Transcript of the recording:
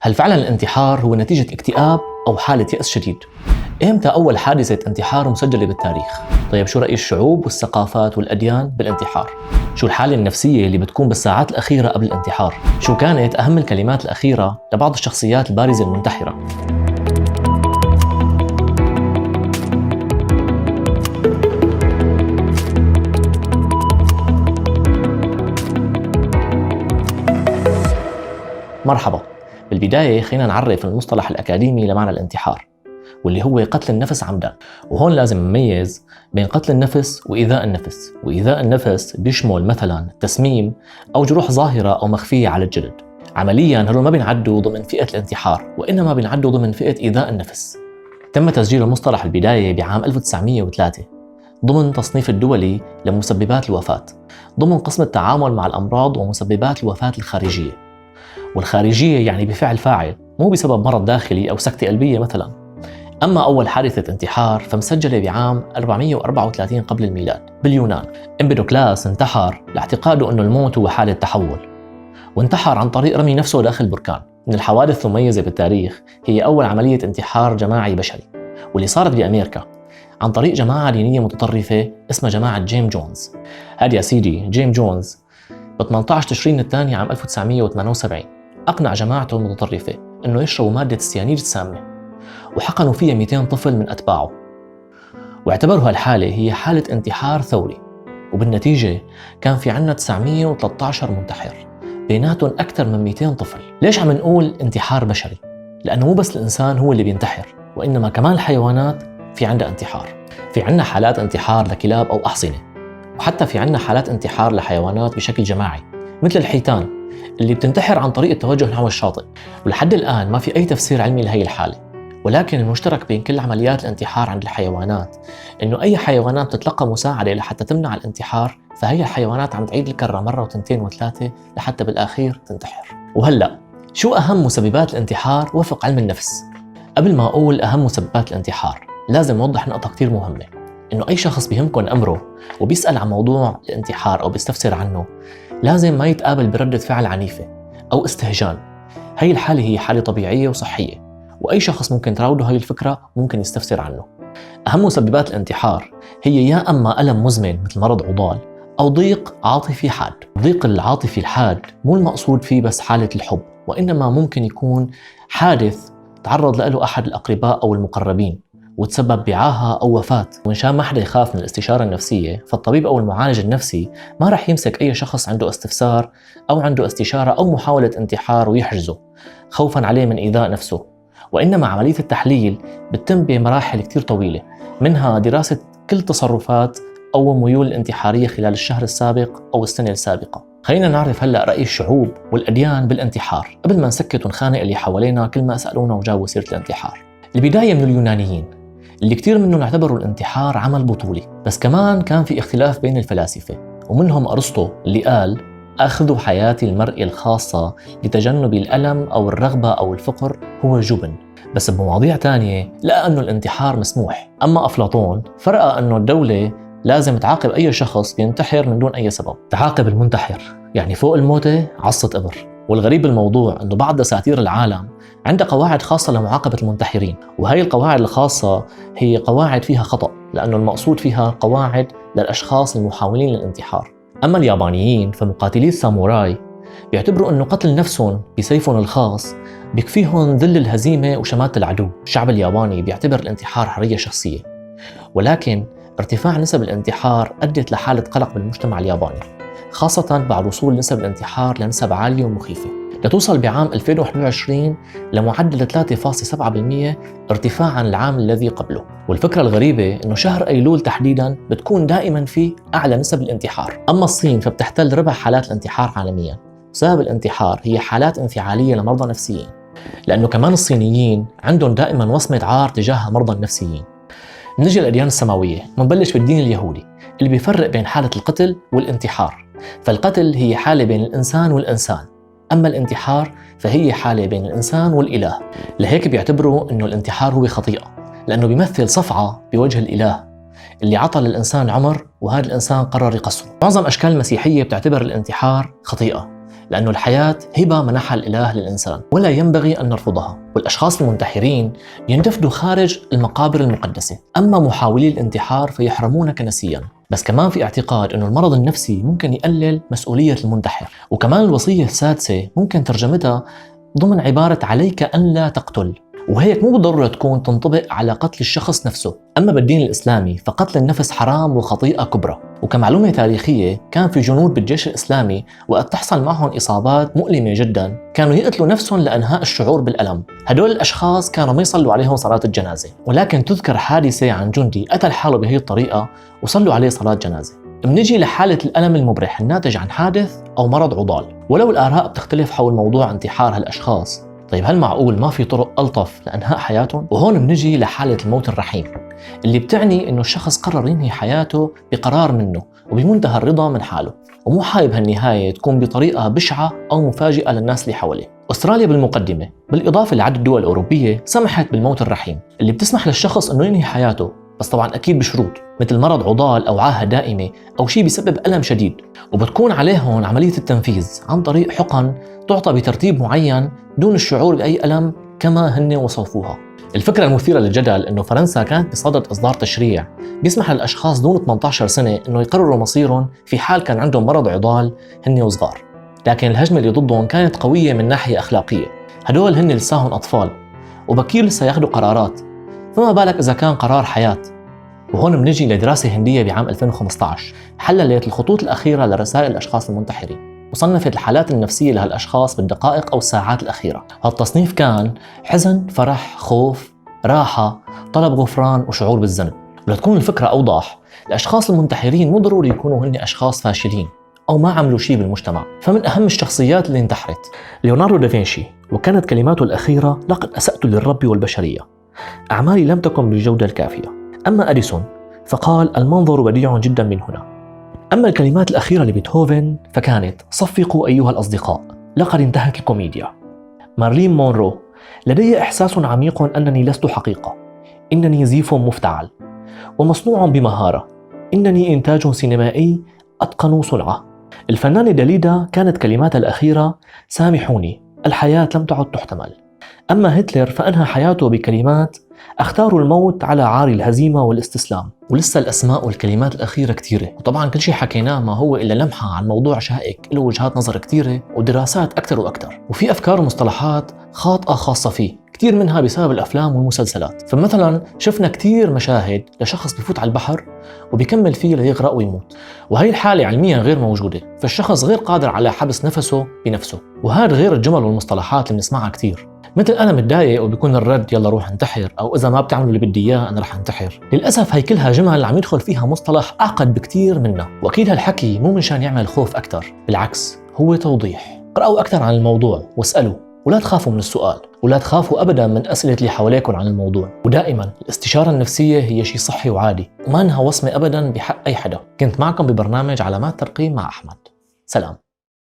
هل فعلا الانتحار هو نتيجة اكتئاب أو حالة يأس شديد؟ إمتى أول حادثة انتحار مسجلة بالتاريخ؟ طيب شو رأي الشعوب والثقافات والأديان بالانتحار؟ شو الحالة النفسية اللي بتكون بالساعات الأخيرة قبل الانتحار؟ شو كانت أهم الكلمات الأخيرة لبعض الشخصيات البارزة المنتحرة؟ مرحبا. بالبداية خلينا نعرف المصطلح الأكاديمي لمعنى الانتحار، واللي هو قتل النفس عمدا. وهون لازم نميز بين قتل النفس وإيذاء النفس. وإيذاء النفس بيشمل مثلا تسميم أو جروح ظاهرة أو مخفية على الجلد. عمليا هدول ما بينعدوا ضمن فئة الانتحار، وإنما بينعدوا ضمن فئة إيذاء النفس. تم تسجيل المصطلح البداية بعام 1903 ضمن تصنيف الدولي لمسببات الوفاة، ضمن قسم التعامل مع الأمراض ومسببات الوفاة الخارجية. والخارجية يعني بفعل فاعل، مو بسبب مرض داخلي أو سكتة قلبية مثلا. أما أول حادثة انتحار فمسجلة بعام 434 قبل الميلاد باليونان. إمبيدوكلاس انتحر لاعتقاده أنه الموت هو حالة تحول، وانتحر عن طريق رمي نفسه داخل بركان. من الحوادث المميزة بالتاريخ هي أول عملية انتحار جماعي بشري، واللي صارت بأمريكا عن طريق جماعة دينية متطرفة اسمها جماعة جيم جونز. هذا يا سيدي جيم جونز ب 18 تشرين الثاني عام 1978 أقنع جماعته المتطرفة أنه يشربوا مادة السيانيد السامة، وحقنوا فيها 200 طفل من أتباعه، واعتبروا هالحالة هي حالة انتحار ثوري. وبالنتيجة كان في عنا 913 منتحر، بيناتهم أكثر من 200 طفل. ليش عم نقول انتحار بشري؟ لأنه مو بس الإنسان هو اللي بينتحر، وإنما كمان الحيوانات في عندها انتحار. في عنا حالات انتحار لكلاب أو أحصنة، وحتى في عنا حالات انتحار لحيوانات بشكل جماعي مثل الحيتان اللي بتنتحر عن طريق التوجه نحو الشاطئ. ولحد الآن ما في أي تفسير علمي لهي الحالة، ولكن المشترك بين كل عمليات الانتحار عند الحيوانات إنه أي حيوانات تتلقى مساعدة لحتى تمنع الانتحار، فهي الحيوانات عم تعيد الكرة مرة وتنتين وثلاثة لحتى بالآخير تنتحر. وهلأ شو أهم مسببات الانتحار وفق علم النفس؟ قبل ما أقول أهم مسببات الانتحار لازم أوضح نقطة كتير مهمة، إنه أي شخص بيهمكن أمره وبيسأل عن موضوع الانتحار أو بيستفسر عنه لازم ما يتقابل بردة فعل عنيفة أو استهجان. هاي الحالة هي حالة طبيعية وصحية، وأي شخص ممكن تراوده هاي الفكرة ممكن يستفسر عنه. أهم مسببات الانتحار هي يا أما ألم مزمن مثل مرض عضال، أو ضيق عاطفي حاد. الضيق العاطفي الحاد مو المقصود فيه بس حالة الحب، وإنما ممكن يكون حادث تعرض له أحد الأقرباء أو المقربين وتسبب بعاهة أو وفاة. وإنشان ما حدا يخاف من الاستشارة النفسية، فالطبيب أو المعالج النفسي ما رح يمسك أي شخص عنده استفسار أو عنده استشارة أو محاولة انتحار ويحجزه خوفاً عليه من إيذاء نفسه، وإنما عملية التحليل بتتم بمراحل كتير طويلة، منها دراسة كل تصرفات أو ميول الانتحارية خلال الشهر السابق أو السنة السابقة. خلينا نعرف هلأ رأي الشعوب والأديان بالانتحار قبل ما نسكت ونخانق اللي حوالينا كل ما سألونا وجاوبوا سيرة الانتحار. البداية من اليونانيين اللي كتير منهم اعتبروا الانتحار عمل بطولي، بس كمان كان في اختلاف بين الفلاسفة، ومنهم أرسطو اللي قال أخذ حياة المرء الخاصة لتجنب الألم أو الرغبة أو الفقر هو جبن، بس بمواضيع تانية لقى أنه الانتحار مسموح. أما أفلاطون فرأى أنه الدولة لازم تعاقب أي شخص بينتحر من دون أي سبب، تعاقب المنتحر يعني فوق الموتة عصة إبر. والغريب بالموضوع أنه بعض دساتير العالم عندها قواعد خاصة لمعاقبة المنتحرين، وهي القواعد الخاصة هي قواعد فيها خطأ، لأنه المقصود فيها قواعد للأشخاص المحاولين للانتحار. أما اليابانيين فمقاتلي الساموراي بيعتبروا أنه قتل نفسهم بسيفهم الخاص بيكفيهم ذل الهزيمة وشماتة العدو. الشعب الياباني بيعتبر الانتحار حرية شخصية، ولكن ارتفاع نسب الانتحار أدت لحالة قلق بالمجتمع الياباني، خاصة بعد وصول نسب الانتحار لنسب عالية ومخيفة، لتوصل بعام 2021 لمعدل 3.7% ارتفاعاً عن العام الذي قبله. والفكرة الغريبة إنه شهر أيلول تحديداً بتكون دائماً فيه أعلى نسب الانتحار. أما الصين فبتحتل ربع حالات الانتحار عالمياً. سبب الانتحار هي حالات انفعالية لمرضى نفسيين، لأنه كمان الصينيين عندهم دائماً وصمة عار تجاه المرضى النفسيين. نجي الأديان السماوية، منبلش بالدين اليهودي اللي بيفرق بين حالة القتل والانتحار. فالقتل هي حالة بين الإنسان والإنسان، أما الانتحار فهي حالة بين الإنسان والإله. لهيك بيعتبروا أنه الانتحار هو خطيئة، لأنه بيمثل صفعة بوجه الإله اللي عطى للإنسان عمر وهذا الإنسان قرر يقصره. معظم أشكال المسيحية بتعتبر الانتحار خطيئة، لأنه الحياة هبة منحها الإله للإنسان ولا ينبغي أن نرفضها. والأشخاص المنتحرين يندفنوا خارج المقابر المقدسة، أما محاولي الانتحار فيحرمون كنسيا. بس كمان في اعتقاد أنه المرض النفسي ممكن يقلل مسؤولية المنتحر. وكمان الوصية السادسة ممكن ترجمتها ضمن عبارة عليك أن لا تقتل، وهيك مو بالضرورة تكون تنطبق على قتل الشخص نفسه. أما بالدين الإسلامي فقتل النفس حرام وخطيئة كبرى. وكمعلومة تاريخية كان في جنود بالجيش الإسلامي وقت تحصل معهم إصابات مؤلمة جدا كانوا يقتلوا نفسهم لإنهاء الشعور بالألم. هدول الأشخاص كانوا ما يصلوا عليهم صلاة الجنازة، ولكن تذكر حادثة عن جندي قتل حاله بهي الطريقة وصلوا عليه صلاة جنازة. منجي لحالة الألم المبرح الناتج عن حادث أو مرض عضال. ولو الآراء بتختلف حول موضوع انتحار هالأشخاص، طيب هل معقول ما في طرق ألطف لإنهاء حياتهم؟ وهون بنجي لحالة الموت الرحيم اللي بتعني إنه الشخص قرر ينهي حياته بقرار منه وبمنتهى الرضا من حاله، ومو حابب هالنهاية تكون بطريقة بشعة أو مفاجئة للناس اللي حواليه. أستراليا بالمقدمة بالإضافة لعدد الدول الأوروبية سمحت بالموت الرحيم اللي بتسمح للشخص إنه ينهي حياته، بس طبعا أكيد بشروط مثل مرض عضال أو عاهة دائمة أو شيء بيسبب ألم شديد، وبتكون عليهم عملية التنفيذ عن طريق حقن تعطى بترتيب معين دون الشعور بأي ألم كما هن وصفوها. الفكرة المثيرة للجدل إنه فرنسا كانت بصدد إصدار تشريع بيسمح للأشخاص دون 18 سنة إنه يقرروا مصيرهم في حال كان عندهم مرض عضال هن وصغار، لكن الهجمة اللي ضدهم كانت قوية من ناحية أخلاقية. هدول هن لساهم أطفال وبكير لسه ياخدوا قرارات، فما بالك إذا كان قرار حياة. وهون بنجي لدراسة هندية بعام 2015 حللت الخطوط الأخيرة لرسائل الأشخاص المنتحرين وصنفت الحالات النفسية لهالأشخاص بالدقائق أو الساعات الأخيرة. هالتصنيف كان حزن، فرح، خوف، راحة، طلب غفران وشعور بالذنب. ولتكون الفكرة أوضح، الأشخاص المنتحرين مو ضروري يكونوا هن أشخاص فاشلين أو ما عملوا شيء بالمجتمع. فمن أهم الشخصيات اللي انتحرت ليوناردو دافنشي، وكانت كلماته الأخيرة: لقد أسأت للرب والبشرية، أعمالي لم تكن بالجودة الكافية. أما أديسون فقال: المنظر بديع جدا من هنا. أما الكلمات الأخيرة لبيتهوفن فكانت: صفقوا أيها الأصدقاء، لقد انتهت الكوميديا. مارلين مونرو: لدي إحساس عميق أنني لست حقيقة، إنني زيف مفتعل ومصنوع بمهارة، إنني إنتاج سينمائي أتقن صنعه. الفنانة داليدا كانت كلماتها الأخيرة: سامحوني، الحياة لم تعد تحتمل. أما هتلر فأنهى حياته بكلمات: أختار الموت على عار الهزيمة والاستسلام. ولسه الأسماء والكلمات الأخيرة كتيرة، وطبعا كل شيء حكيناه ما هو إلا لمحة عن موضوع شائك له وجهات نظر كتيرة ودراسات أكثر وأكثر، وفي أفكار ومصطلحات خاطئة خاصة فيه، كتير منها بسبب الأفلام والمسلسلات. فمثلا شفنا كتير مشاهد لشخص بفوت على البحر وبيكمل فيه ليغرق ويموت، وهي الحالة علميا غير موجودة، فالشخص غير قادر على حبس نفسه بنفسه. وهذا غير الجمل والمصطلحات اللي بنسمعها كتير، مثل أنا متضايق وبيكون الرد يلا روح انتحر، أو إذا ما بتعملوا اللي بدي إياه أنا رح انتحر. للأسف هي كلها جمل عم يدخل فيها مصطلح أعقد بكتير منها، وأكيد هالحكي مو منشان يعمل خوف أكتر، بالعكس هو توضيح. قرأوا أكتر عن الموضوع واسألوا، ولا تخافوا من السؤال، ولا تخافوا أبدا من أسئلة اللي حواليكم عن الموضوع. ودائما الاستشارة النفسية هي شيء صحي وعادي وما إنها وصمة أبدا بحق أي حدا. كنت معكم ببرنامج علامات ترقيم مع أحمد. سلام.